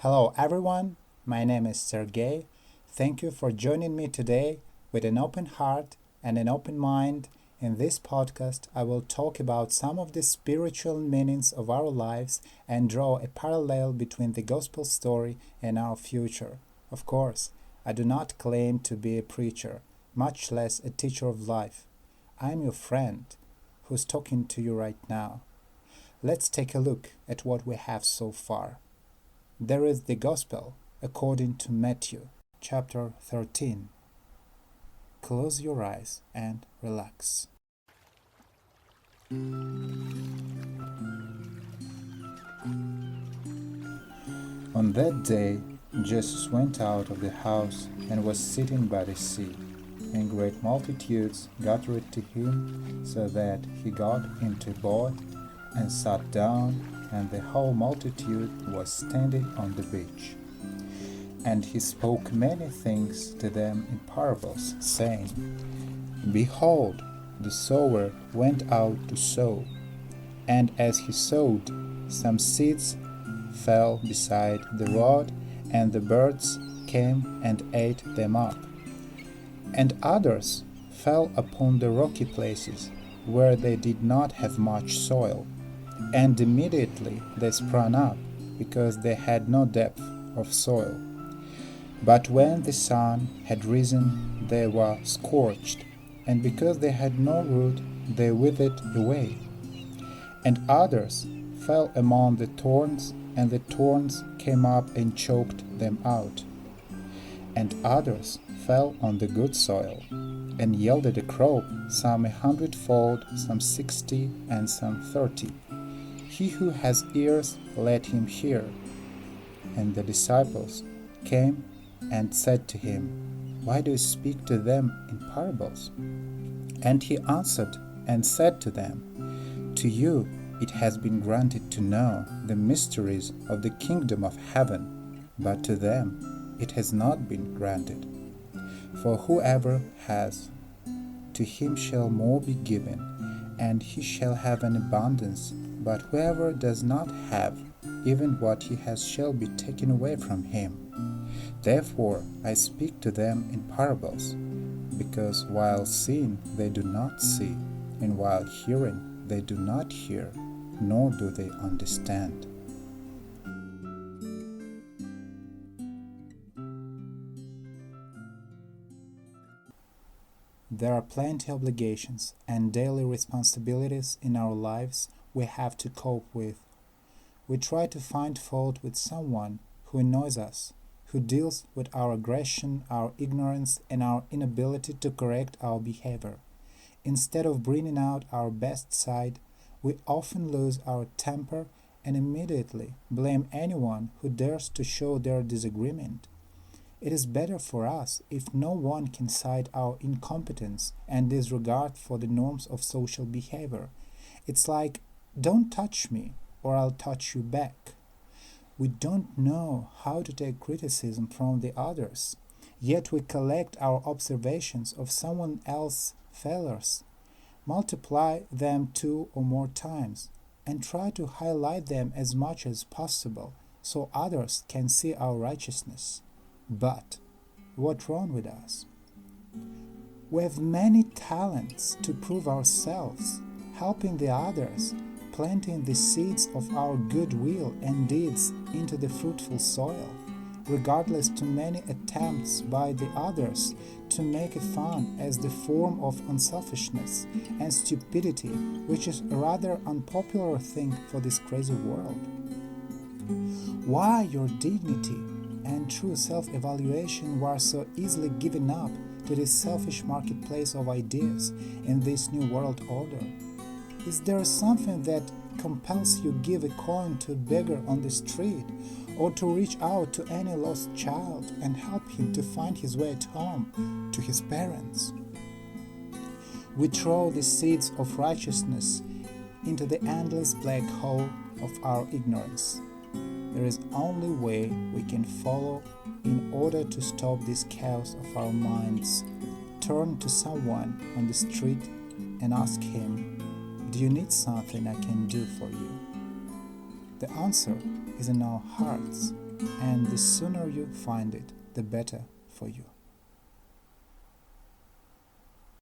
Hello everyone, my name is Sergey. Thank you for joining me today with an open heart and an open mind. In this podcast, I will talk about some of the spiritual meanings of our lives and draw a parallel between the gospel story and our future. Of course, I do not claim to be a preacher, much less a teacher of life. I am your friend who's talking to you right now. Let's take a look at what we have so far. There is the Gospel according to Matthew, chapter 13. Close your eyes and relax. On that day, Jesus went out of the house and was sitting by the sea, and great multitudes gathered to him, so that he got into a boat and sat down, and the whole multitude was standing on the beach. And he spoke many things to them in parables, saying, Behold, the sower went out to sow. And as he sowed, some seeds fell beside the road, and the birds came and ate them up. And others fell upon the rocky places, where they did not have much soil. And immediately they sprang up, because they had no depth of soil. But when the sun had risen, they were scorched, and because they had no root, they withered away. And others fell among the thorns, and the thorns came up and choked them out. And others fell on the good soil, and yielded a crop, some 100-fold, some 60, and some 30. He who has ears, let him hear. And the disciples came and said to him, Why do you speak to them in parables? And he answered and said to them, To you it has been granted to know the mysteries of the kingdom of heaven, but to them it has not been granted. For whoever has, to him shall more be given, and he shall have an abundance. But whoever does not have, even what he has shall be taken away from him. Therefore I speak to them in parables, because while seeing they do not see, and while hearing they do not hear, nor do they understand. There are plenty of obligations and daily responsibilities in our lives we have to cope with. We try to find fault with someone who annoys us, who deals with our aggression, our ignorance, and our inability to correct our behavior. Instead of bringing out our best side, we often lose our temper and immediately blame anyone who dares to show their disagreement. It is better for us if no one can cite our incompetence and disregard for the norms of social behavior. It's like, don't touch me, or I'll touch you back. We don't know how to take criticism from the others, yet we collect our observations of someone else's failures, multiply them 2 or more times, and try to highlight them as much as possible so others can see our righteousness. But what's wrong with us? We have many talents to prove ourselves, helping the others, planting the seeds of our goodwill and deeds into the fruitful soil, regardless to many attempts by the others to make fun as the form of unselfishness and stupidity, which is a rather unpopular thing for this crazy world. Why your dignity and true self-evaluation were so easily given up to this selfish marketplace of ideas in this new world order? Is there something that compels you give a coin to a beggar on the street, or to reach out to any lost child and help him to find his way at home to his parents? We throw the seeds of righteousness into the endless black hole of our ignorance. There is only way we can follow in order to stop this chaos of our minds. Turn to someone on the street and ask him, Do you need something I can do for you? The answer is in our hearts. and the sooner you find it, the better for you.